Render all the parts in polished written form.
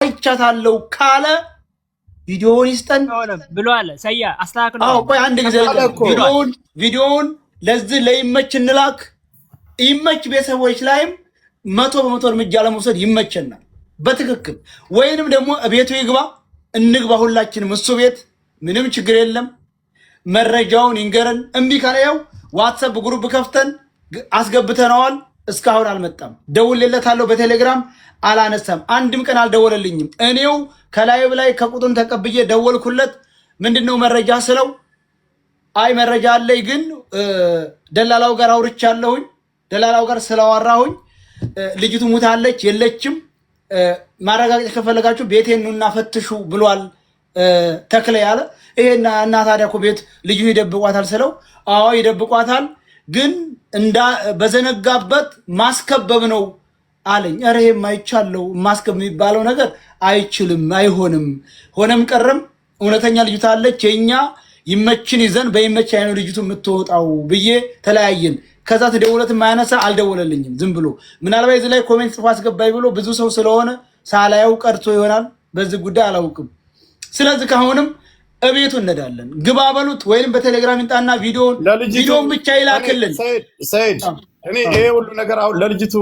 አይቻታለሁ ካለ ቪዲዮውን ይስጠን ብሏል። ሰያ አስተካክሎ ቆይ አንድ ጊዜ ቪዲዮውን ለዚህ ለይመች እንላክ። ይመች ቤተሰቦች ላይም 100% እርምጃ ለመውሰድ ይመቸናል በትክክል። ወይንም ደግሞ ቤቱ ይግባ እንግባ ሁላችንም እሱ ቤት ምንም ችግር የለም። መረጃውን ይንገረን። እምቢ ካለው ዋትስአፕ ግሩፕ ከፍተን አስገብተነዋል። እስካሁን አልመጣም። ደውልለታለሁ በቴሌግራም አላነሳም። አንድም ቀን አልደወለልኝም። እኔው ከላይብ ላይ ከቁጥሩን ተቀብዬ ደወልኩለት። ምንድነው መረጃ ስለው አይ መረጃ አለኝ ግን ደላላው ጋር አውርቻለሁኝ። ደላላው ጋር ስላወራሁኝ ልጅቱ ሙታለች የለችም ማረጋገጥ ከፈለጋችሁ ቤቴን ኑና ፈትሹ ብሏል ተክለ ያለ። ይሄና እና ታዲያ እኮ ቤት ልጁ ይደብቋታል ስለው አዎ ይደብቋታል ግን በዘነጋበት ማስከበብ ነው አለኝ። ኧረ ይሄም አይቻለው ማስከብ የሚባለው ነገር አይችልም አይሆንም። ሆነም ቀረም እውነተኛ ልጅቱ አለች የኛ ይመችን ይዘን በይመች አይኑ ልጅቱ የምትወጣው ብዬ ተለያየን። ከዛ ተደውለት ማያነሳ አልደወለልኝም ዝም ብሎ ምናልባት እዚህ ላይ ኮሜንት ጽፎ አስገባይ ብሎ ብዙ ሰው ስለሆነ ሳላየው ቀርቶ ይሆናል። በዚህ ጉዳይ አላውቅም። ስለዚህ ካሁንም እቤቱ እንሄዳለን። ግባ በሉት ወይንም በቴሌግራም ይጣና ቪዲዮን ብቻ ይላክልን። ሰይድ እኔ ይሄ ሁሉ ነገር አሁን ለልጅቱ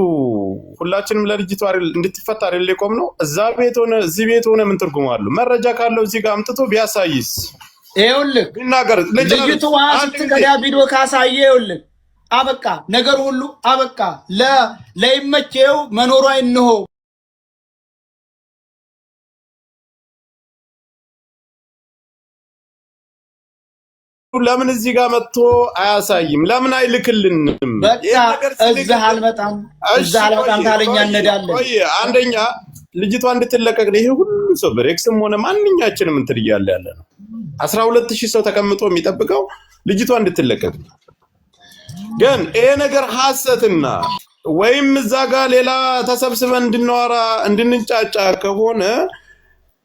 ሁላችንም ለልጅቱ እንድትፈታ አይደል የቆም ነው። እዛ ቤት ሆነ እዚህ ቤት ሆነ ምን ትርጉም አለው? መረጃ ካለው እዚህ ጋር አምጥቶ ቢያሳይስ? ይኸውልህ ቢናገር ልጅቱ ስትቀዳ ቪዲዮ ካሳየ ይኸውልህ አበቃ ነገር ሁሉ አበቃ። ለይመቸው መኖሯ እንሆ ለምን እዚህ ጋር መጥቶ አያሳይም? ለምን አይልክልንም? በቃ እዚህ አልመጣም ታለኛ እንሄዳለን። ቆይ አንደኛ ልጅቷ እንድትለቀቅ ይሄ ሁሉ ሰው በሬክስም ሆነ ማንኛችንም እንትን እያለ ያለ ነው። 12000 ሰው ተቀምጦ የሚጠብቀው ልጅቷ እንድትለቀቅ። ግን ይሄ ነገር ሐሰትና ወይም እዛ ጋር ሌላ ተሰብስበን እንድንዋራ እንድንጫጫ ከሆነ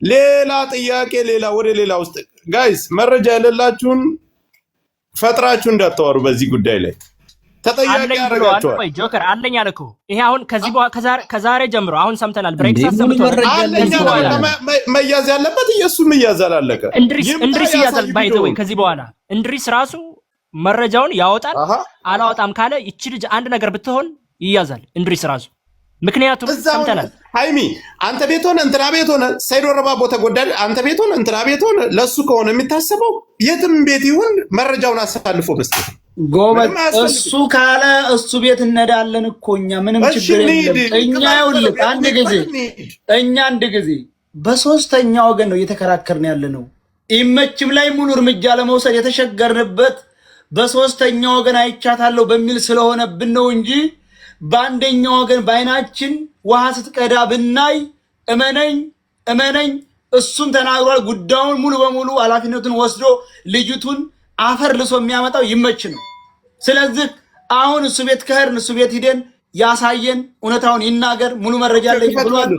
ሌላ ጥያቄ ወደ ሌላ ውስጥ ጋይስ መረጃ የሌላችሁን ፈጥራችሁ እንዳታወሩ። በዚህ ጉዳይ ላይ ተጠያቂ ያደርጋችኋል። ወይ ጆከር አለኝ አለ እኮ ይሄ አሁን ከዛሬ ጀምሮ አሁን ሰምተናል። ብሬክስ መያዝ ያለበት ኢየሱስ መያዝ አላለቀ። እንድሪስ ይያዛል። ባይዘ ወይ ከዚህ በኋላ እንድሪስ ራሱ መረጃውን ያወጣል። አላወጣም ካለ ይቺ ልጅ አንድ ነገር ብትሆን ይያዛል እንድሪስ ራሱ። ምክንያቱም ሰምተናል። ሃይሚ አንተ ቤት ሆነ እንትና ቤት ሆነ ሰይዶ ረባቦ ተጎዳ አንተ ቤት ሆነ እንትና ቤት ሆነ ለሱ ከሆነ የሚታሰበው የትም ቤት ይሁን መረጃውን አሳልፎ መስጠት ጎበዝ። እሱ ካለ እሱ ቤት እንሄዳለን እኮ እኛ ምንም ችግር የለም። እኛ ይኸውልህ አንድ ጊዜ በሶስተኛ ወገን ነው እየተከራከርን ያለ ነው። ይመችም ላይ ሙሉ እርምጃ ለመውሰድ የተሸገርንበት በሶስተኛ ወገን አይቻታለሁ በሚል ስለሆነብን ነው እንጂ በአንደኛው ወገን በአይናችን ውሃ ስትቀዳ ብናይ እመነኝ እሱም ተናግሯል። ጉዳዩን ሙሉ በሙሉ ኃላፊነቱን ወስዶ ልጅቱን አፈር ልሶ የሚያመጣው ይመች ነው። ስለዚህ አሁን እሱ ቤት ከሄድን እሱ ቤት ሂደን ያሳየን እውነታውን ይናገር። ሙሉ መረጃ አለኝ ብሏል።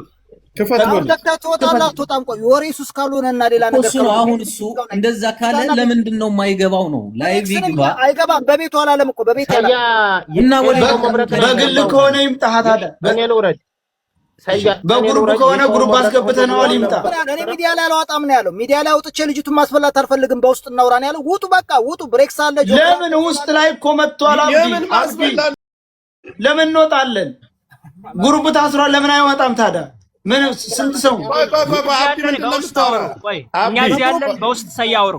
አሁን እሱ እንደዛ ካለ ለምንድን ነው የማይገባው? ነው ላይቭ ይግባ። አይገባም። በቤቱ አላለም እኮ በቤት በግል ከሆነ ይምጣ። በግሩፕ ከሆነ ግሩፕ አስገብተነዋል ይምጣ። እኔ ሚዲያ ላይ አላወጣም ነው ያለው። ሚዲያ ላይ አውጥቼ ልጅቱን ማስፈላት አልፈልግም፣ በውስጥ እናውራ ነው ያለው። ውጡ በቃ ውጡ። ብሬክስ አለ። ለምን ውስጥ ላይ እኮ መጥቷል። ለምን እንወጣለን? ግሩፕ ታስሯል። ለምን አይወጣም ታዲያ? ምን ስንት ሰው እኛ እዚህ ያለን በውስጥ ሰያወሩ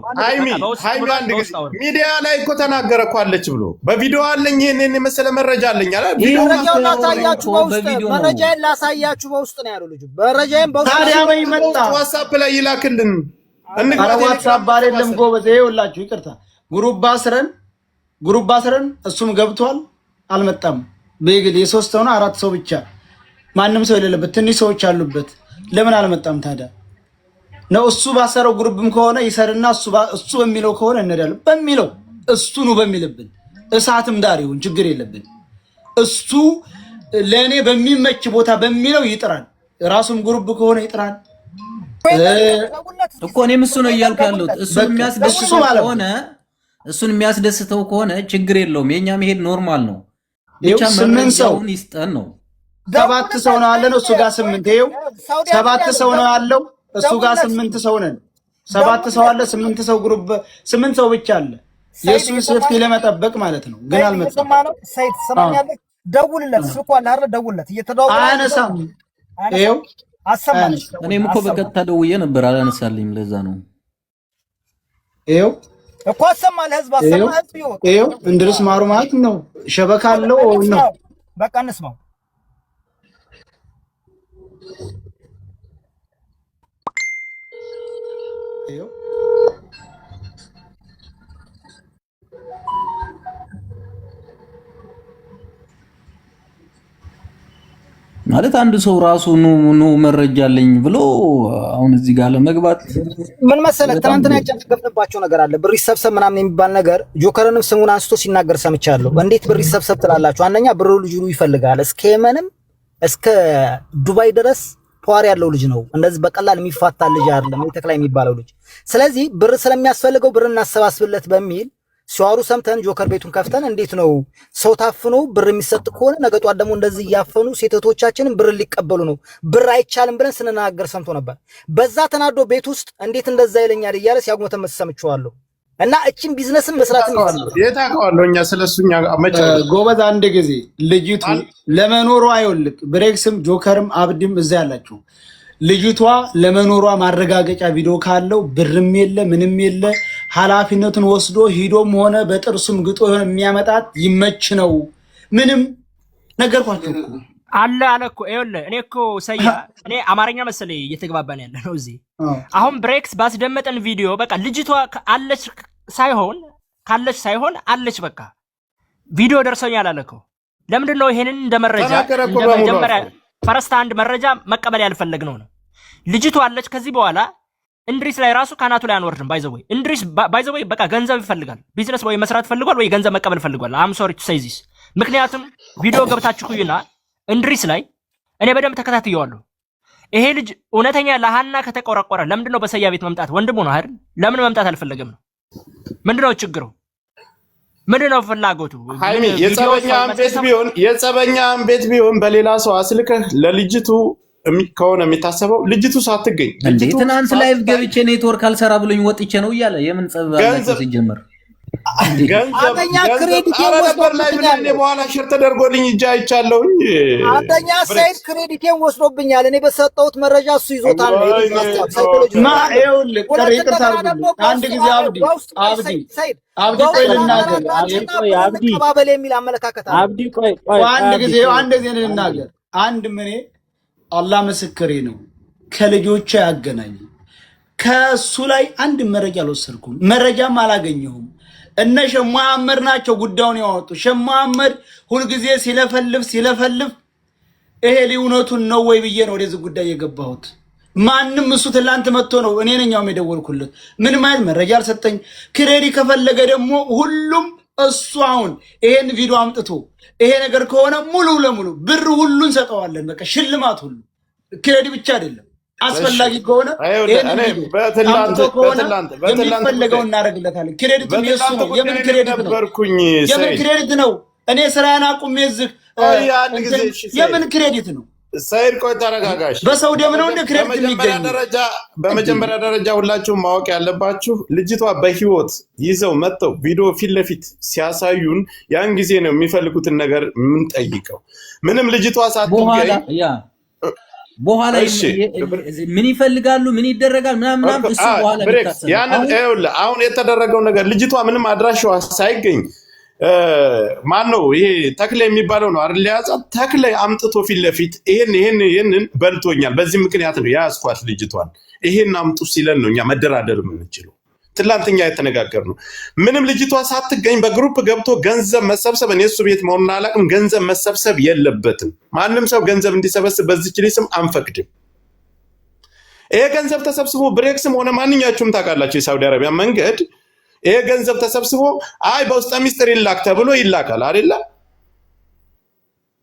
ሚዲያ ላይ እኮ ተናገረ እኮ አለች ብሎ በቪዲዮ አለኝ ይሄን የመሰለ መረጃ አለኝ አለ። መረጃውን ላሳያችሁ በውስጥ መረጃዬን ላሳያችሁ በውስጥ ነው ያለው ልጁ። መረጃዬን በውስጥ ታዲያ በይመጣ ዋትስአፕ ላይ ይላክልን። ኧረ ዋትስአፕ አይደለም ጎበዝ። ይኸውላችሁ ይቅርታ ግሩፕ አስረን እሱም ገብቷል አልመጣም። በግል የሶስት ሆነ 4 ሰው ብቻ ማንም ሰው የሌለበት ትንሽ ሰዎች አሉበት። ለምን አልመጣም ታዲያ? ነው እሱ ባሰረው ግሩፕም ከሆነ ይሰርና እሱ በሚለው ከሆነ እንሄዳለን። በሚለው እሱ ነው በሚልብን እሳትም ዳር ይሁን ችግር የለብን። እሱ ለኔ በሚመች ቦታ በሚለው ይጥራል። ራሱም ግሩፕ ከሆነ ይጥራል እኮ። እኔም እሱ ነው እያልኩ ያለሁት። እሱን የሚያስደስተው ከሆነ ችግር የለውም። የኛ መሄድ ኖርማል ነው። ብቻ መረጃውን ይስጠን ነው 7 ሰው ነው ያለው እሱ ጋር 8 ይኸው 7 ሰው ነው ያለው እሱ ጋር 8 ሰው ነን 7 ሰው አለ 8 ሰው ግሩፕ 8 ሰው ብቻ አለ የሱን ሴፍቲ ለመጠበቅ ማለት ነው ግን አልመጣም ሰይድ ሰማኛለህ ደውልለት ስልኩ አለ አይደል ደውልለት እየተደዋወለ አያነሳም ይኸው አሰማኝ እኔም እኮ በቀጥታ ደውዬ ነበር አላነሳልኝም ለዛ ነው ይኸው እኮ አሰማለህ ህዝብ አሰማህ ህዝብ ይኸው እንድርስ ማሩ ማለት ነው ሸበካ አለው ነው በቃ እንስማው ይኸው ማለት አንድ ሰው ራሱ ነው መረጃ አለኝ ብሎ አሁን እዚህ ጋር ለመግባት ምን መሰለህ ትናንትና ያጨናገፍንባቸው ነገር አለ ብር ይሰብሰብ ምናምን የሚባል ነገር ጆከርንም ስሙን አንስቶ ሲናገር ሰምቻለሁ እንዴት ብር ይሰብሰብ ትላላችሁ አንደኛ ብር ልጅ ይፈልጋል እስከ የመንም እስከ ዱባይ ድረስ ፓወር ያለው ልጅ ነው እንደዚህ በቀላል የሚፋታ ልጅ አይደለም የተክላይ የሚባለው ልጅ ስለዚህ ብር ስለሚያስፈልገው ብር እናሰባስብለት በሚል ሲዋሩ ሰምተን ጆከር ቤቱን ከፍተን እንዴት ነው ሰው ታፍኖ ብር የሚሰጥ ከሆነ ነገጧ ደግሞ እንደዚህ ያፈኑ ሴቶቻችንን ብር ሊቀበሉ ነው ብር አይቻልም ብለን ስንናገር ሰምቶ ነበር በዛ ተናዶ ቤት ውስጥ እንዴት እንደዛ ይለኛል ይያለ ሲያጉመተመት ሰምቻለሁ እና እቺን ቢዝነስን መስራትም ይፈልጋል የታውቀዋለሁ እኛ ስለሱኛ አመጫ ጎበዝ አንድ ጊዜ ልጅቱ ለመኖሩ አይወልቅ ብሬክስም ጆከርም አብዲም እዛ ያላችሁ ልጅቷ ለመኖሯ ማረጋገጫ ቪዲዮ ካለው ብርም የለ ምንም የለ ኃላፊነቱን ወስዶ ሂዶም ሆነ በጥርሱም ግጦ የሚያመጣት ይመች ነው ምንም ነገርኳችሁ አለ እኮ ይኸውልህ እኔ እኮ እኔ አማርኛ መሰለኝ እየተግባባን ያለ ነው እዚህ አሁን ብሬክስ ባስደመጠን ቪዲዮ በቃ ልጅቷ አለች ሳይሆን አለች በቃ ቪዲዮ ደርሶኛል አለ እኮ ለምንድን ነው ይሄንን እንደ መጀመሪያ ፈረስታ አንድ መረጃ መቀበል ያልፈለግነው ነው ልጅቷ አለች ከዚህ በኋላ እንድሪስ ላይ ራሱ ካናቱ ላይ አንወርድም ባይዘወይ እንድሪስ ባይዘወይ በቃ ገንዘብ ይፈልጋል ቢዝነስ ወይ መስራት ፈልጓል ወይ ገንዘብ መቀበል ፈልጓል አም ሶሪ ቱ ሴይ ዚስ ምክንያቱም ቪዲዮ ገብታችሁ ኩይና እንድሪስ ላይ እኔ በደንብ ተከታትየዋለሁ ይሄ ልጅ እውነተኛ ለሃና ከተቆረቆረ ለምንድነው በሰያ ቤት መምጣት ወንድሙ ነው አይደል ለምን መምጣት አልፈለገም ነው ምንድነው ችግሩ ምንድነው ፍላጎቱ ሃይሚ የጸበኛም ቤት ቢሆን በሌላ ሰው አስልከህ ለልጅቱ ከሆነ የሚታሰበው ልጅቱ ሳትገኝ ትናንት ላይቭ ገብቼ ኔትወርክ አልሰራ ብሎኝ ወጥቼ ነው እያለ የምን ጸብ አላችሁ ሲጀመር አንደኛ ክሬዲት ወስዶብኛል በኋላ ሼር ተደርጎልኝ እጃ አይቻለሁኝ አንደኛ ሳይድ ክሬዲቴን ወስዶብኛል እኔ በሰጠሁት መረጃ እሱ ይዞታል ነው ሳይኮሎጂ አንድ ጊዜ አብዲ ቆይ ልናገር አብዲ ከባበል የሚል አመለካከት አብዲ ቆይ አንድ ጊዜ ልናገር አንድ ምን አላህ ምስክሬ ነው ከልጆቼ ያገናኝ ከሱ ላይ አንድ መረጃ አልወሰድኩም መረጃም አላገኘሁም እነ ሸማመር ናቸው ጉዳዩን ያወጡ ሸማመር ሁሉ ጊዜ ሲለፈልፍ ይሄ ሊውነቱን ነው ወይ ብዬ ነው ወደዚህ ጉዳይ የገባሁት ማንንም እሱ ትላንት መጥቶ ነው እኔ ነኛው የደወልኩለት ምን ማለት መረጃ አልሰጠኝ ክሬዲ ከፈለገ ደግሞ ሁሉም እሱ አሁን ይሄን ቪዲዮ አምጥቶ ይሄ ነገር ከሆነ ሙሉ ለሙሉ ብር ሁሉን ሰጠዋለን በቃ ሽልማት ሁሉ ክሬዲ ብቻ አይደለም አስፈላጊ ከሆነ በትላንት የሚፈልገው እናደርግለታለን ክሬዲት የሱ ነው የምን ክሬዲት ነው እኔ ስራዬን አቁሜ እዚህ የምን ክሬዲት ነው ሰይድ ቆይ ተረጋጋሽ በሰው ደም ነው እንደ ክሬዲት የሚገኝ በመጀመሪያ ደረጃ ሁላችሁም ማወቅ ያለባችሁ ልጅቷ በህይወት ይዘው መጥተው ቪዲዮ ፊት ለፊት ሲያሳዩን ያን ጊዜ ነው የሚፈልጉትን ነገር ምን ጠይቀው ምንም ልጅቷ ሳትገኝ በኋላ ምን ይፈልጋሉ ምን ይደረጋል ምናምን እሱ በኋላ ያንን አሁን የተደረገው ነገር ልጅቷ ምንም አድራሻዋ ሳይገኝ ማን ነው ይሄ ተክለ የሚባለው ነው አይደል ያዛት ተክለ አምጥቶ ፊት ለፊት ይሄንን በልቶኛል በዚህ ምክንያት ነው ያስኳት ልጅቷን ይሄን አምጡ ሲለን ነው እኛ መደራደር የምንችለው ትላንትኛ የተነጋገርነው ምንም ልጅቷ ሳትገኝ በግሩፕ ገብቶ ገንዘብ መሰብሰብ እሱ ቤት መሆንና አላቅም ገንዘብ መሰብሰብ የለበትም ማንንም ሰው ገንዘብ እንዲሰበስብ በዚች ልጅም አንፈቅድም ይሄ ገንዘብ ተሰብስቦ ብሬክስም ሆነ ማንኛችሁም ታውቃላችሁ የሳውዲ አረቢያ መንገድ ይሄ ገንዘብ ተሰብስቦ አይ በውስጥ ሚስጥር ይላክ ተብሎ ይላካል አይደለ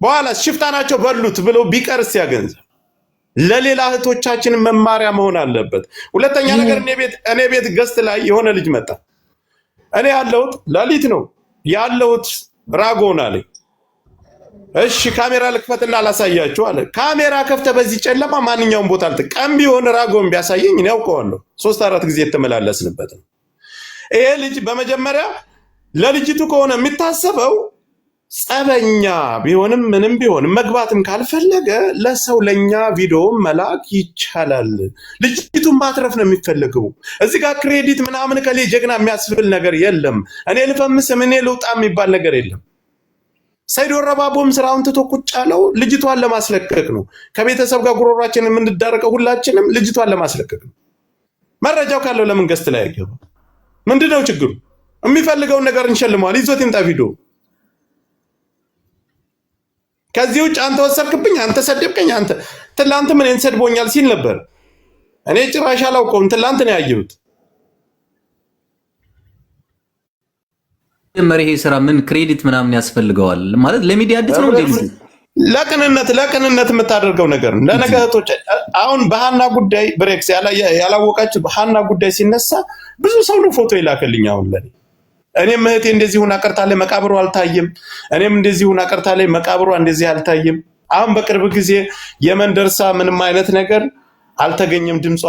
በኋላ ሽፍታናቸው በሉት ብሎ ቢቀርስ ያ ገንዘብ ለሌላ እህቶቻችን መማሪያ መሆን አለበት ሁለተኛ ነገር እኔ ቤት ገስት ላይ የሆነ ልጅ መጣ እኔ ያለሁት ላሊት ነው ያለሁት ራጎና ላይ እሺ ካሜራ ልክፈትና ላሳያችሁ አለ። ካሜራ ከፍተ በዚህ ጨለማ ማንኛውም ቦታ ቀን ቢሆን ራጎን ቢያሳየኝ ነው ያውቀዋለሁ። 3-4 ጊዜ የተመላለስንበት ነው። ይሄ ልጅ በመጀመሪያ ለልጅቱ ከሆነ የሚታሰበው ጸበኛ ቢሆንም ምንም ቢሆንም መግባትም ካልፈለገ ለሰው ለኛ ቪዲዮ መላክ ይቻላል። ልጅቱን ማትረፍ ነው የሚፈልገው። እዚህ ጋር ክሬዲት ምናምን ከሌ ጀግና የሚያስብል ነገር የለም። እኔ ልፈምስ እኔ ልውጣ የሚባል ነገር የለም። ሰይድ ወረባቦም ስራውን ትቶ ቁጭ ያለው ልጅቷን ለማስለቀቅ ነው። ከቤተሰብ ጋር ጉሮሯችን የምንዳረቀው ሁላችንም ልጅቷን ለማስለቀቅ ነው። መረጃው ካለው ለምን ገስት ላይ አይገባ? ምንድነው ችግሩ? የሚፈልገውን ነገር እንሸልመዋል። ይዞት ይምጣ ቪዲዮ። ከዚህ ውጭ አንተ ወሰድክብኝ፣ አንተ ሰደብከኝ፣ አንተ ትላንት ምን እንሰድቦኛል ሲል ነበር። እኔ ጭራሽ አላውቀውም። ትላንት ነው ያየሁት። መሪ ይሄ ስራ ምን ክሬዲት ምናምን ያስፈልገዋል ማለት ለሚዲያ አዲስ ነው እንዴ? ለቅንነት የምታደርገው ነገር ነው። ለነገ እህቶች አሁን በሃና ጉዳይ ብሬክስ ያላወቃችሁ በሃና ጉዳይ ሲነሳ ብዙ ሰው ነው ፎቶ ይላከልኝ። አሁን ለኔ እኔም እህቴ እንደዚህ ሆና ቀርታ ላይ መቃብሩ አልታየም። እኔም እንደዚህ ሆና ቀርታ ላይ መቃብሩ እንደዚህ አልታየም። አሁን በቅርብ ጊዜ የመን ደርሳ ምንም አይነት ነገር አልተገኘም። ድምጿ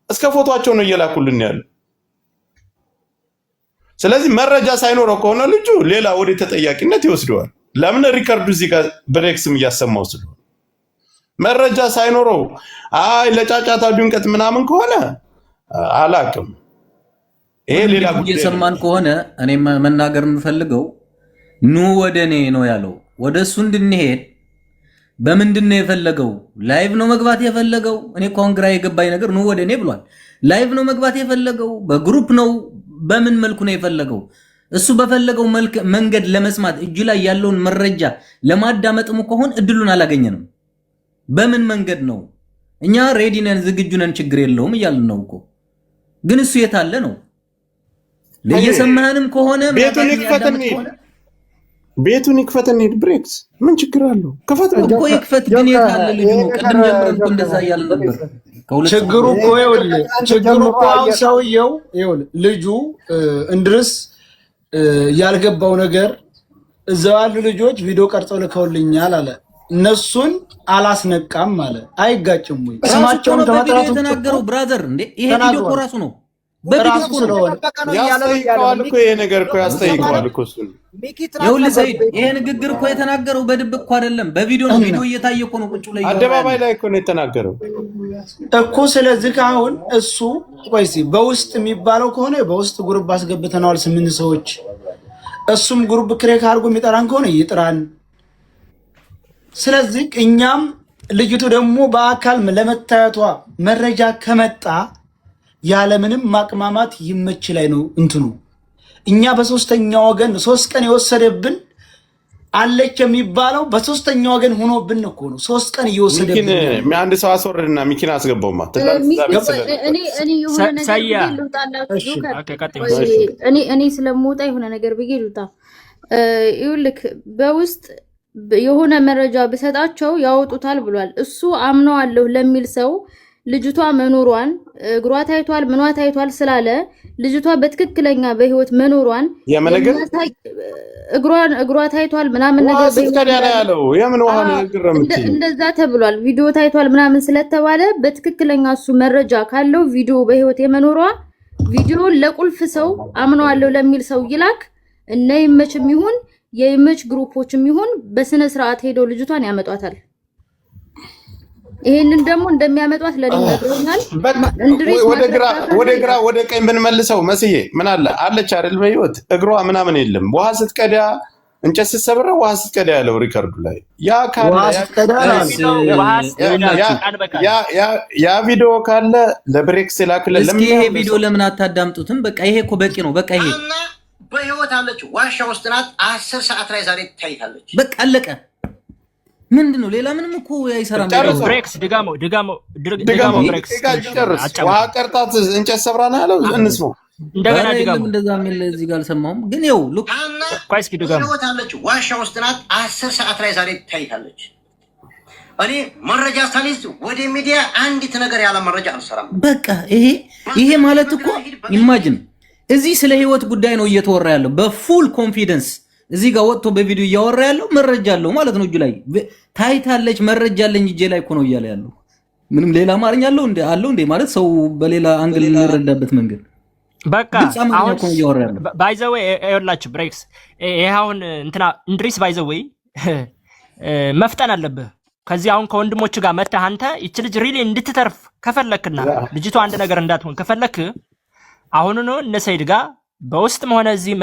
እስከ ፎቶአቸው ነው እየላኩልን ያሉ። ስለዚህ መረጃ ሳይኖረው ከሆነ ልጁ ሌላ ወደ ተጠያቂነት ይወስደዋል። ለምን ሪከርዱ እዚህ ጋር ብሬክስም እያሰማው ስለሆነ መረጃ ሳይኖረው አይ ለጫጫታ ድንቀት ምናምን ከሆነ አላቅም። ይሄ ሌላ ጉዳይ እየሰማን ከሆነ እኔ መናገር የምፈልገው ኑ ወደኔ ነው ያለው። ወደሱ እንድንሄድ በምንድን ነው የፈለገው? ላይቭ ነው መግባት የፈለገው? እኔ ኮንግራ የገባኝ ነገር ኑ ወደኔ ብሏል። ላይቭ ነው መግባት የፈለገው? በግሩፕ ነው? በምን መልኩ ነው የፈለገው? እሱ በፈለገው መንገድ ለመስማት እጁ ላይ ያለውን መረጃ ለማዳመጥም ከሆነ እድሉን አላገኘንም። በምን መንገድ ነው? እኛ ሬዲ ነን፣ ዝግጁ ነን፣ ችግር የለውም እያልን ነው እኮ። ግን እሱ የታለ ነው? ለየሰማህንም ከሆነ ቤቱን ይክፈተን ሄድ ብሬክስ ምን ችግር አለው? ከፈት እኮ ይክፈት። ግን የታለ ልጅ ነው? ቀደም ጀምረን እኮ እንደዛ እያልን ነበር። ችግሩ እኮ ሰውየው ልጁ እንድርስ ያልገባው ነገር እዛው ያሉ ልጆች ቪዲዮ ቀርጸው ልከውልኛል አለ። እነሱን አላስነቃም አለ። አይጋጭም ወይ? ስማቸውን ተመጣጣው ተናገረው። ብራዘር እንዴ ይሄ ቪዲዮ እኮ ራሱ ነው በቪዲዮ እኮ ነው ያስጠይቀዋል እኮ ይሄ ነገር እኮ ያስጠይቀዋል እኮ እሱ ይኸውልህ ሰይድ ይሄ ንግግር እኮ የተናገረው በድብቅ እኮ አይደለም፣ በቪዲዮ ነው። ቪዲዮ እየታየ እኮ ነው ቁጭ ላይ አደባባይ ላይ እኮ ነው የተናገረው እኮ። ስለዚህ አሁን እሱ ቆይሲ በውስጥ የሚባለው ከሆነ በውስጥ ግሩፕ አስገብተናል 8 ሰዎች። እሱም ግሩፕ ክሬክ አድርጎ የሚጠራን ከሆነ ይጥራን። ስለዚህ እኛም ልጅቱ ደግሞ በአካል ለመታየቷ መረጃ ከመጣ ያለምንም ማቅማማት ይመች ላይ ነው እንትኑ። እኛ በሶስተኛ ወገን 3 ቀን የወሰደብን አለች የሚባለው በሶስተኛ ወገን ሆኖብን እኮ ነው። 3 ቀን እየወሰደብን አንድ ሰው አስወርድና ሚኪን አስገባውማ። እኔ ስለምወጣ የሆነ ነገር ብዬ ልውጣ። ይኸውልህ በውስጥ የሆነ መረጃ ብሰጣቸው ያወጡታል ብሏል። እሱ አምነዋለሁ ለሚል ሰው ልጅቷ መኖሯን እግሯ ታይቷል ምኗ ታይቷል ስላለ ልጅቷ በትክክለኛ በህይወት መኖሯን እግሯ ታይቷል ምናምን ነገር ያለው የምን ውሃ እንደዛ ተብሏል። ቪዲዮ ታይቷል ምናምን ስለተባለ በትክክለኛ እሱ መረጃ ካለው ቪዲዮ በህይወት የመኖሯ ቪዲዮ ለቁልፍ ሰው አምነዋለሁ ለሚል ሰው ይላክ። እነ ይመችም ይሁን የይመች ግሩፖችም ይሁን በስነ ስርዓት ሄደው ልጅቷን ያመጧታል። ይሄንን ደግሞ እንደሚያመጧት ለሊነግሩናል። ወደ ግራ ወደ ቀኝ ብንመልሰው መስዬ ምን አለ አለች አይደል? በህይወት እግሯ ምናምን የለም። ውሃ ስትቀዳ እንጨት ስትሰብረ ውሃ ስትቀዳ ያለው ሪከርዱ ላይ ያ ቪዲዮ ካለ ለብሬክስ ላክለ። ለምን ይሄ ቪዲዮ ለምን አታዳምጡትም? በቃ ይሄ እኮ በቂ ነው። በቃ ይሄ በህይወት አለች፣ ዋሻ ውስጥ ናት። 10 ሰዓት ላይ ዛሬ ታይታለች። በቃ አለቀ። ምንድነው? ሌላ ምንም እኮ አይሰራም። ብሬክስ ድጋሞ ብሬክስ ውሃ ቀርጣት እንጨት ሰብራና ያለው እንስማው እንደገና ድጋሞ እንደዛ የሚል እዚህ ጋር አልሰማሁም። ግን ይኸው ሉክ ኳይስኪ ድጋሞ ህይወት አለች፣ ዋሻ ውስጥ ናት። 10 ሰዓት ላይ ዛሬ ታይታለች። እኔ መረጃ ሳሊዝ ወደ ሚዲያ አንዲት ነገር ያለ መረጃ አልሰራም። በቃ ይሄ ማለት እኮ ኢማጂን እዚህ ስለ ህይወት ጉዳይ ነው እየተወራ ያለው በፉል ኮንፊደንስ እዚህ ጋር ወጥቶ በቪዲዮ እያወራ ያለው መረጃ አለው ማለት ነው። እጁ ላይ ታይታለች፣ መረጃ አለኝ እጄ ላይ እኮ ነው እያለ ያለው። ምንም ሌላ አማርኛ አለው እንዴ ማለት ሰው በሌላ አንግል የሚረዳበት መንገድ በቃ አሁን ባይ ዘ ዌይ ይኸውላችሁ ብሬክስ ይሄ አሁን እንትና እንድሪስ ባይ ዘ ዌይ መፍጠን አለብህ። ከዚህ አሁን ከወንድሞቹ ጋር መተህ አንተ ይቺ ልጅ ሪሊ እንድትተርፍ ከፈለክና ልጅቷ አንድ ነገር እንዳትሆን ከፈለክ አሁን ነው እነ ሰይድ ጋር በውስጥም ሆነ እዚህ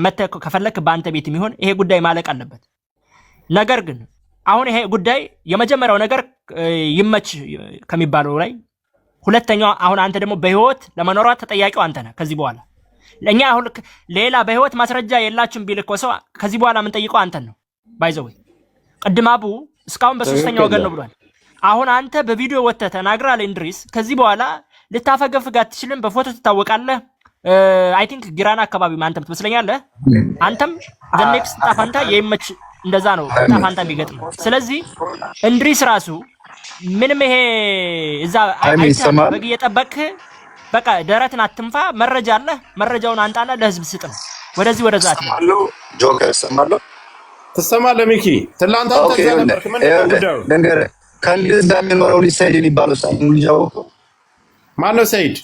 መተህ ከፈለክ በአንተ ቤት የሚሆን ይሄ ጉዳይ ማለቅ አለበት። ነገር ግን አሁን ይሄ ጉዳይ የመጀመሪያው ነገር ይመች ከሚባለው ላይ ሁለተኛው አሁን አንተ ደግሞ በህይወት ለመኖሯ ተጠያቂው አንተ ነህ። ከዚህ በኋላ ለኛ አሁን ሌላ በህይወት ማስረጃ የላችሁም ቢል እኮ ሰው ከዚህ በኋላ ምን ጠይቀው አንተን ነው ባይዘው። ቅድም አቡ እስካሁን በሶስተኛ ወገን ነው ብሏል። አሁን አንተ በቪዲዮ ወጥተህ ተናግራለ እንድሪስ። ከዚህ በኋላ ልታፈገፍግ አትችልም። በፎቶ ትታወቃለህ። አይ ቲንክ ጊራና አካባቢ ማንተም ትመስለኛለህ። አንተም ዘ ኔክስት ጣፋንታ የይመች እንደዛ ነው ጣፋንታ የሚገጥም። ስለዚህ እንድሪስ ራሱ ምንም ይሄ እዛ አይተህ በግ እየጠበቅህ በቃ ደረትን አትንፋ። መረጃ አለ፣ መረጃውን አንጣና ለህዝብ ስጥ ነው። ወደዚህ ወደዛ አትለው። ጆከር ሰማለሁ ትሰማለህ ሚኪ ትላንት አንተ ተነበርክ ምን ተደረገ ነገር ከእንግሊዝ ጋር የሚኖረው ልጅ ሰይድ የሚባለው ልጅ አወቀው። ማነው ሰይድ?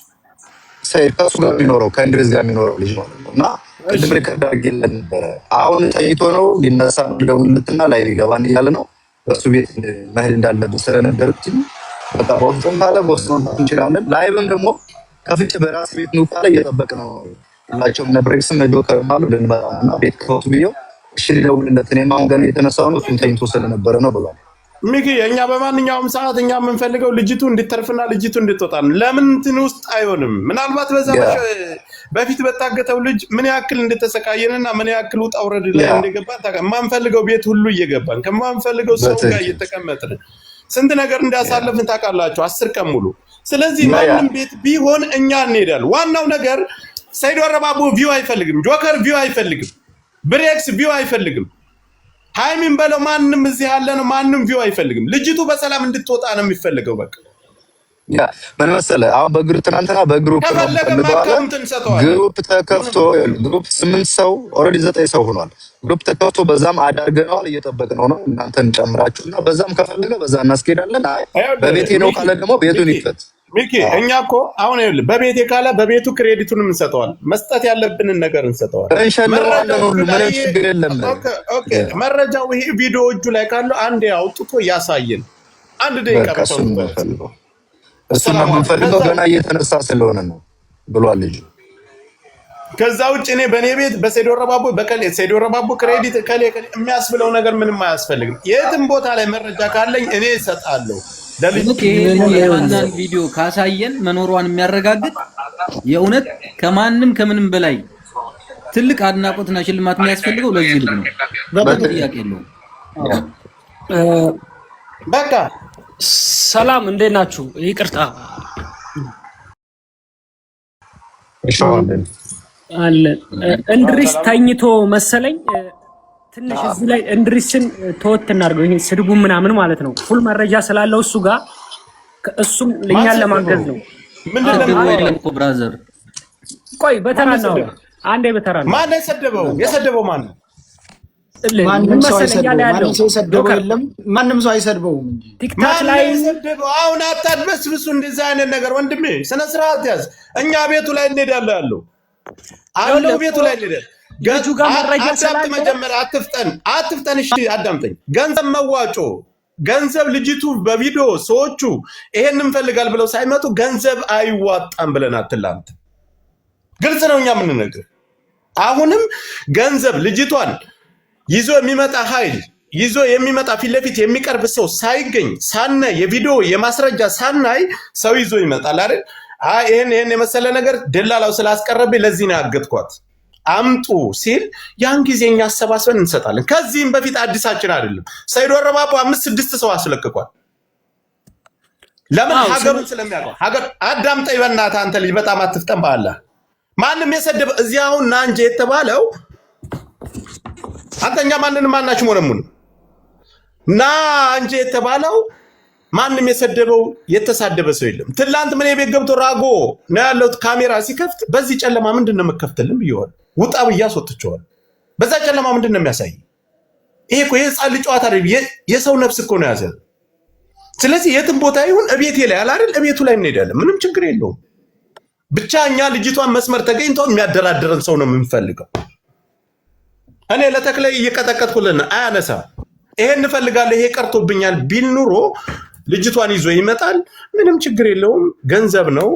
ሰይድ ከእሱ ጋር የሚኖረው ከእንግሊዝ ጋር የሚኖረው ልጅ ማለት ነው። እና ቅድም ሪከርድ አድርጌለት ነበረ። አሁን ጠይቶ ነው ሊነሳ ደውልለትና ላይ ሊገባን እያለ ነው። በሱ ቤት መሄድ እንዳለብን ስለነገርኩኝ በቃ በውስጥም ካለ በውስጥ መምጣት እንችላለን። ላይቭም ደግሞ ከፍቼ በራስ ቤት ነው ካለ እየጠበቅ ነው ሁላቸውም ነብሬክስም ጆከር ማሉ ልንመጣ እና ቤት ከወጡ ብዬው እሺ ደውልለት። እኔም አሁን ገና የተነሳው ነው እሱም ተኝቶ ስለነበረ ነው ብሏል። ሚኪ እኛ በማንኛውም ሰዓት እኛ የምንፈልገው ልጅቱ እንድትተርፍና ልጅቱ እንድትወጣ ነው። ለምን እንትን ውስጥ አይሆንም? ምናልባት በዛ በፊት በታገተው ልጅ ምን ያክል እንደተሰቃየንና ምን ያክል ውጣ ውረድ ላይ እንደገባን የማንፈልገው ቤት ሁሉ እየገባን ከማንፈልገው ሰው ጋር እየተቀመጥን ስንት ነገር እንዳሳለፍን ታውቃላችሁ፣ 10 ቀን ሙሉ። ስለዚህ ማንም ቤት ቢሆን እኛ እንሄዳለን። ዋናው ነገር ሰይድ ወረባቦ ቪው አይፈልግም፣ ጆከር ቪው አይፈልግም፣ ብሬክስ ቪው አይፈልግም፣ ሃይሚን በለው ማንም እዚህ ያለ ነው ማንም ቪው አይፈልግም። ልጅቱ በሰላም እንድትወጣ ነው የሚፈልገው። በቃ ያ ምን መሰለህ አሁን በግሩ ትናንትና በግሩፕ ግሩፕ ተከፍቶ ግሩፕ 8 ሰው ኦልሬዲ 9 ሰው ሆኗል። ግሩፕ ተከፍቶ በዛም አዳርገናል እየጠበቅነው ነው እናንተን ጨምራችሁና በዛም ከፈለገ በዛ እናስኬዳለን። በቤቴ ነው ካለ ደግሞ ቤቱን ይፈት። ሚኪ እኛ እኮ አሁን ይኸውልህ በቤቴ ካለ በቤቱ ክሬዲቱን እንሰጠዋል። መስጠት ያለብንን ነገር እንሰጠዋል። እንሸልማለን ሁሉ ምንም ችግር የለም። ኦኬ መረጃው ይሄ ቪዲዮ እጁ ላይ ካለ አንዴ አውጥቶ ያሳየን። አንድ ደቂቃ ነው እሱን ነው የምንፈልገው። ገና እየተነሳ ስለሆነ ነው ብሏል ልጅ። ከዛ ውጭ እኔ በኔ ቤት በሰይድ ወረባቦ በከሌ ሰይድ ወረባቦ ክሬዲት ከሌ የሚያስብለው ነገር ምንም አያስፈልግም። የትም ቦታ ላይ መረጃ ካለኝ እኔ እሰጣለሁ። ለልጅ ቪዲዮ ካሳየን መኖሯን የሚያረጋግጥ የእውነት ከማንም ከምንም በላይ ትልቅ አድናቆትና ሽልማት የሚያስፈልገው ለዚህ ልጅ ነው። ጥያቄ የለውም። በቃ ሰላም እንዴት ናችሁ? ይቅርታ አለ እንድሪስ ተኝቶ መሰለኝ ትንሽ እዚህ ላይ እንድሪስን ተወት እናድርገው። ይሄ ስድቡ ምናምን ማለት ነው። ፉል መረጃ ስላለው እሱ ጋር እሱም ለኛን ለማገዝ ነው። ምንድነው ብራዘር? ቆይ በተራ ነው አንዴ በተራ ነው። ማን የሰደበው? የሰደበው ማን ነው? ማንም ሰው አይሰድበውም እንጂ ቲክታክ ላይ የሰደበው። አሁን አታድበስብሱ እንደዚህ አይነት ነገር ወንድሜ፣ ስነ ስርዓት ያዝ። እኛ ቤቱ ላይ እንሄዳለን አለው ቤቱ ላይ እንሄዳለን። ገጁ ጋር መረጃ ስላለ መጀመሪያ አትፍጠን። እሺ አዳምጠኝ። ገንዘብ መዋጮ ገንዘብ ልጅቱ በቪዲዮ ሰዎቹ ይሄን እንፈልጋል ብለው ሳይመጡ ገንዘብ አይዋጣም ብለን አትላንት። ግልጽ ነው እኛ ምን ነገር። አሁንም ገንዘብ ልጅቷን ይዞ የሚመጣ ኃይል ይዞ የሚመጣ ፊት ለፊት የሚቀርብ ሰው ሳይገኝ ሳናይ የቪዲዮ የማስረጃ ሳናይ ሰው ይዞ ይመጣል አይደል? ይሄን የመሰለ ነገር ደላላው ስላስቀረበ ለዚህ ነው ያገትኳት አምጡ ሲል ያን ጊዜኛ አሰባስበን እንሰጣለን። ከዚህም በፊት አዲሳችን አይደለም። ሰይድ ወረባቦ 5-6 ሰው አስለቅቋል። ለምን? ሀገሩን ስለሚያውቀው። ሀገር አዳምጠኝ በእናትህ አንተ ልጅ በጣም አትፍጠን በአላህ። ማንም የሰደበ እዚህ አሁን ና እንጂ የተባለው አንተኛ ማንንም ማናችሁ ሞነሙን ና እንጂ የተባለው ማንም የሰደበው የተሳደበ ሰው የለም። ትላንት ምን ቤት ገብቶ ራጎ ነው ያለው ካሜራ ሲከፍት በዚህ ጨለማ ምንድነው መከፍተልም ብየዋል። ውጣ ብዬ አስወጥቼዋለሁ። በዛ ጨለማ ምንድን ነው የሚያሳይ? ይሄ እኮ የህፃን ልጅ ጨዋታ አይደል፣ የሰው ነፍስ እኮ ነው ያዘ። ስለዚህ የትም ቦታ ይሁን እቤቴ ላይ አላደል እቤቱ ላይ እንሄዳለን፣ ምንም ችግር የለውም። ብቻ እኛ ልጅቷን መስመር ተገኝቶ የሚያደራድረን ሰው ነው የምንፈልገው። እኔ ለተክላይ እየቀጠቀጥኩልን አያነሳም። ይሄን እንፈልጋለን ይሄ ቀርቶብኛል ቢል ኑሮ ልጅቷን ይዞ ይመጣል፣ ምንም ችግር የለውም። ገንዘብ ነው፣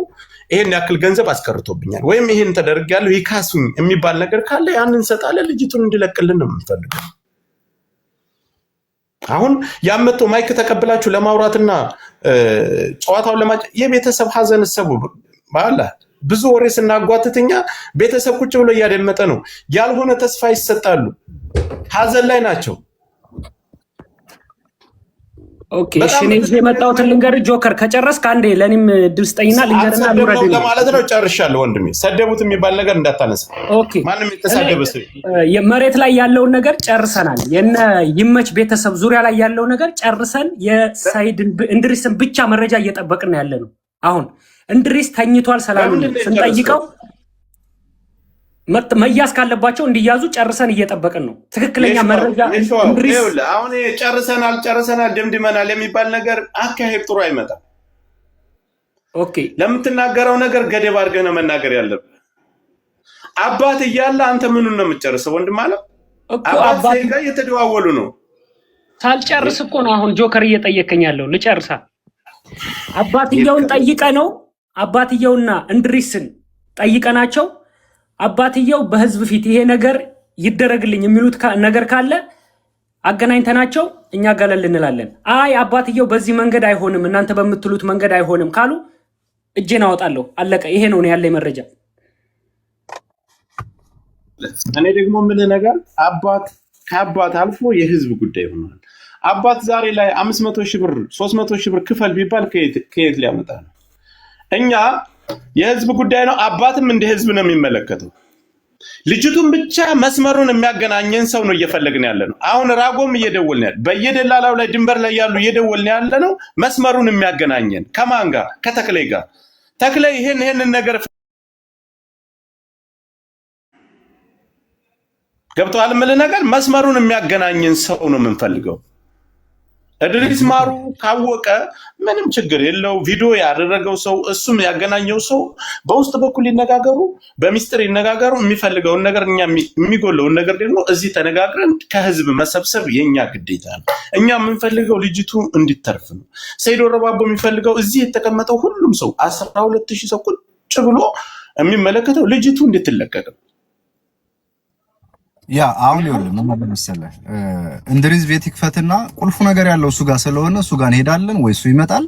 ይሄን ያክል ገንዘብ አስቀርቶብኛል ወይም ይሄን ተደርጋለሁ ይካሱኝ የሚባል ነገር ካለ ያንን እንሰጣለን። ልጅቱን እንዲለቅልን ነው የምንፈልገው። አሁን ያመጡ ማይክ ተቀብላችሁ ለማውራትና ጨዋታውን ለማጭ የቤተሰብ ሀዘን ሰቡ ባላ ብዙ ወሬ ስናጓትትኛ ቤተሰብ ቁጭ ብሎ እያደመጠ ነው። ያልሆነ ተስፋ ይሰጣሉ፣ ሀዘን ላይ ናቸው። ኦኬ እሺ፣ እኔ የመጣሁትን ልንገር ጆከር ከጨረስክ አንዴ ለኔም ድል ስጠኝና ልንገርና ልውረድ ለማለት ነው። ጨርሻለሁ ወንድሜ። ሰደቡት የሚባል ነገር እንዳታነሳ። ኦኬ ማንም የተሳደበ ሰው መሬት ላይ ያለውን ነገር ጨርሰናል። የነ ይመች ቤተሰብ ዙሪያ ላይ ያለው ነገር ጨርሰን የሳይድ እንድሪስን ብቻ መረጃ እየጠበቅን ያለ ነው። አሁን እንድሪስ ተኝቷል ሰላም ስንጠይቀው መያዝ ካለባቸው እንዲያዙ ጨርሰን እየጠበቅን ነው። ትክክለኛ መረጃ እንድሪስ አሁን ጨርሰናል ደምድመናል የሚባል ነገር አካሄድ ጥሩ አይመጣም። ኦኬ ለምትናገረው ነገር ገደብ አድርገህ ነው መናገር ያለብህ። አባት እያለ አንተ ምኑን ነው የምትጨርሰው? ወንድም አለ አባት ጋር እየተደዋወሉ ነው። ሳልጨርስ እኮ ነው አሁን ጆከር እየጠየቀኝ ያለው። ልጨርሳ አባትየውን ጠይቀ ነው አባትየውና እንድሪስን ጠይቀናቸው አባትየው በህዝብ ፊት ይሄ ነገር ይደረግልኝ የሚሉት ነገር ካለ አገናኝተናቸው እኛ ገለል እንላለን። አይ አባትየው በዚህ መንገድ አይሆንም እናንተ በምትሉት መንገድ አይሆንም ካሉ እጄን አወጣለሁ። አለቀ። ይሄ ነው ያለኝ መረጃ። እኔ ደግሞ ምን ነገር አባት ከአባት አልፎ የህዝብ ጉዳይ ሆኗል። አባት ዛሬ ላይ 500 ሺህ ብር 300 ሺህ ብር ክፈል ቢባል ከየት ሊያመጣ ነው? እኛ የህዝብ ጉዳይ ነው። አባትም እንደ ህዝብ ነው የሚመለከተው። ልጅቱን ብቻ መስመሩን የሚያገናኘን ሰው ነው እየፈለግን ያለ ነው። አሁን ራጎም እየደወልን ያለ በየደላላው ላይ ድንበር ላይ ያሉ እየደወልን ያለ ነው። መስመሩን የሚያገናኘን ከማን ጋር? ከተክላይ ጋር። ተክላይ ይሄን ነገር ገብቷል። ምን ነገር መስመሩን የሚያገናኘን ሰው ነው የምንፈልገው። እድሪስ ማሩ ካወቀ ምንም ችግር የለው። ቪዲዮ ያደረገው ሰው እሱም ያገናኘው ሰው በውስጥ በኩል ይነጋገሩ፣ በሚስጥር ይነጋገሩ። የሚፈልገውን ነገር እኛ የሚጎለውን ነገር ደግሞ እዚህ ተነጋግረን ከህዝብ መሰብሰብ የኛ ግዴታ ነው። እኛ የምንፈልገው ልጅቱ እንዲተርፍ ነው። ሰይዶ ረባቦ የሚፈልገው እዚህ የተቀመጠው ሁሉም ሰው 12000 ሰው ቁጭ ብሎ የሚመለከተው ልጅቱ እንድትለቀቅ ነው። ያ አሁን ይኸውልህ ምን መሰለህ እንድሪስ ቤት ይክፈትና ቁልፉ ነገር ያለው እሱ ጋር ስለሆነ እሱ ጋር እንሄዳለን ወይ እሱ ይመጣል።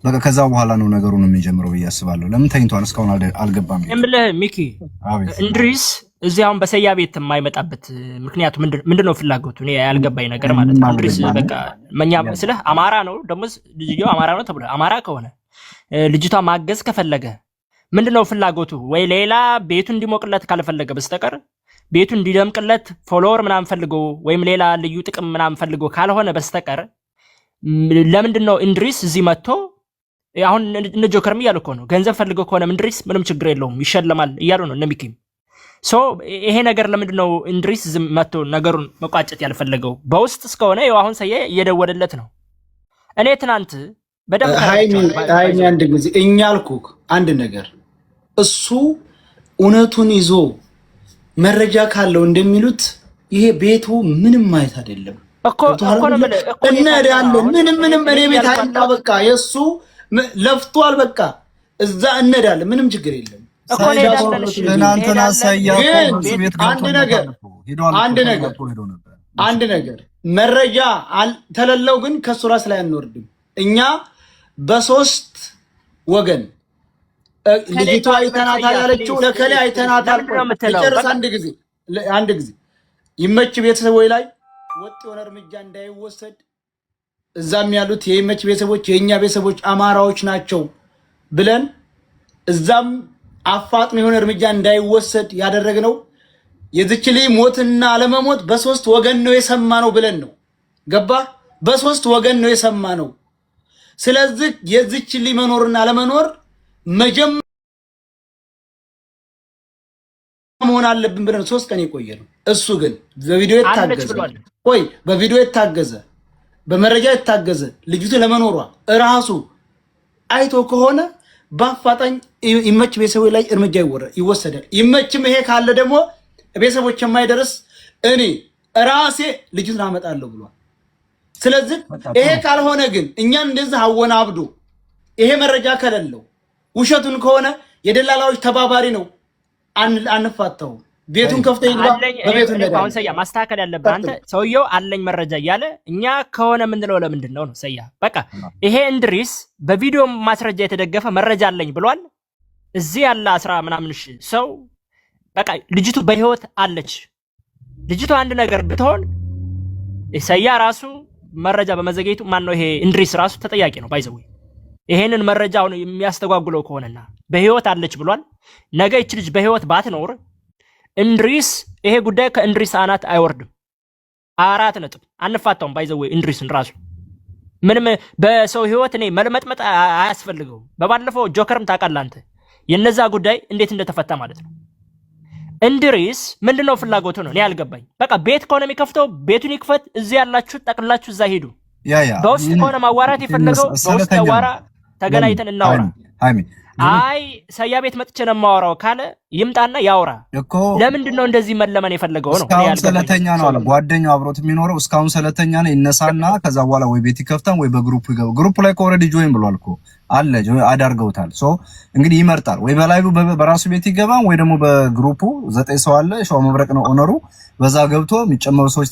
በቃ ከዛ በኋላ ነው ነገሩን የሚጀምረው ብዬ አስባለሁ። ለምን ተኝቷል እስካሁን አልገባም። እምልህ ሚኪ እንድሪስ እዚህ አሁን በሰያ ቤት የማይመጣበት ምክንያቱ ምንድነው? ፍላጎቱ እኔ ያልገባኝ ነገር ማለት ነው። እንድሪስ በቃ መኛ ስለህ አማራ ነው ደግሞ ልጅየው አማራ ነው ተብሎ አማራ ከሆነ ልጅቷ ማገዝ ከፈለገ ምንድነው ፍላጎቱ? ወይ ሌላ ቤቱ እንዲሞቅለት ካልፈለገ በስተቀር ቤቱ እንዲደምቅለት ፎሎወር ምናምን ፈልጎ ወይም ሌላ ልዩ ጥቅም ምናምን ፈልጎ ካልሆነ በስተቀር ለምንድነው እንድሪስ እዚህ መጥቶ አሁን እነ ጆከርም እያሉ እኮ ነው ገንዘብ ፈልጎ ከሆነ እንድሪስ ምንም ችግር የለውም ይሸለማል እያሉ ነው እነ ሚኪም። ሶ ይሄ ነገር ለምንድነው እንድሪስ እዚህ መጥቶ ነገሩን መቋጨት ያልፈለገው? በውስጥ እስከሆነ ይኸው አሁን ሰየ እየደወለለት ነው። እኔ ትናንት በደንብ ሃይሚ አንድ ጊዜ እኛ አልኩህ አንድ ነገር እሱ እውነቱን ይዞ መረጃ ካለው እንደሚሉት ይሄ ቤቱ ምንም ማለት አይደለም እኮ እንሄዳለን። ምንም እኔ ቤት አይጣ በቃ የሱ ለፍቷል። በቃ እዛ እንሄዳለን። ምንም ችግር የለም እኮ እናንተና ሳያው ቤት አንድ ነገር መረጃ ተለለው ግን ከሱ ራስ ላይ አንወርድም። እኛ በሶስት ወገን ልጅቷ አይተናታል ያለችው ለከለ አይተናታል። ጨርስ አንድ ጊዜ ይመች ቤተሰቦች ላይ ወጥ የሆነ እርምጃ እንዳይወሰድ እዛም ያሉት የይመች ቤተሰቦች የኛ ቤተሰቦች አማራዎች ናቸው ብለን እዛም አፋጥኖ የሆነ እርምጃ እንዳይወሰድ ያደረግነው የዚች ልጅ ሞትና አለመሞት በሶስት ወገን ነው የሰማነው ብለን ነው። ገባ? በሶስት ወገን ነው የሰማነው። ስለዚህ የዚች ልጅ መኖርና አለመኖር መጀመሪያ መሆን አለብን ብለን 3 ቀን የቆየ ነው። እሱ ግን በቪዲዮ የታገዘ በመረጃ የታገዘ ልጅቱ ለመኖሯ እራሱ አይቶ ከሆነ በአፋጣኝ ይመች ቤተሰቦች ላይ እርምጃ ይወሰዳል። ይመችም ይሄ ካለ ደግሞ ቤተሰቦች የማይደርስ እኔ ራሴ ልጅቱን አመጣለሁ ብሏል። ስለዚህ ይሄ ካልሆነ ግን እኛን እንደዚህ አወናብዶ ይሄ መረጃ ከሌለው ውሸቱን ከሆነ የደላላዎች ተባባሪ ነው። አንፋታውም። ቤቱን ከፍቶ ይግባ። በቤቱ አሁን ሰያ ማስተካከል ያለብህ አንተ ሰውየው አለኝ መረጃ እያለ እኛ ከሆነ ምንለው ለምንድን ነው ሰያ? በቃ ይሄ እንድሪስ በቪዲዮ ማስረጃ የተደገፈ መረጃ አለኝ ብሏል። እዚህ ያለ 10 ምናምን ሰው በቃ ልጅቱ በህይወት አለች። ልጅቱ አንድ ነገር ብትሆን ሰያ ራሱ መረጃ በመዘግየቱ ማን ነው ይሄ እንድሪስ ራሱ ተጠያቂ ነው። ባይዘው ይሄንን መረጃውን የሚያስተጓጉለው ከሆነና በህይወት አለች ብሏል። ነገ እቺ ልጅ በህይወት ባትኖር እንድሪስ ይሄ ጉዳይ ከእንድሪስ አናት አይወርድም። 4 ነጥብ አንፋታውም። ባይዘው እንድሪስን ራሱ ምንም በሰው ህይወት እኔ መልመጥመጥ አያስፈልገው። በባለፈው ጆከርም ታውቃለህ አንተ የነዛ ጉዳይ እንዴት እንደተፈታ ማለት ነው። እንድሪስ ምንድነው ፍላጎቱ ነው እኔ ያልገባኝ። በቃ ቤት ከሆነ የሚከፍተው ቤቱን ይክፈት። እዚህ ያላችሁ ጠቅላችሁ እዛ ሄዱ። በውስጥ ከሆነ ማዋራት የፈለገው በውስጥ ያዋራ፣ ተገናኝተን እናወራ። አይ ሰያ ቤት መጥቼ ነው የማወራው ካለ ይምጣና ያውራ። ለምንድን ነው እንደዚህ መለመን የፈለገው ነው? እስካሁን ሰለተኛ ነው አለ ጓደኛው አብሮት የሚኖረው እስካሁን ሰለተኛ ነው። ይነሳና ከዛ በኋላ ወይ ቤት ይከፍታን ወይ በግሩፕ ይገባ። ግሩፕ ላይ ኦልሬዲ ጆይን ብሏል እኮ አለ አዳርገውታል። ሶ እንግዲህ ይመርጣል ወይ በላይቭ በራሱ ቤት ይገባ ወይ ደግሞ በግሩፑ 9 ሰው አለ። ሸዋ መብረቅ ነው ኦነሩ። በዛ ገብቶ የሚጨመሩ ሰዎች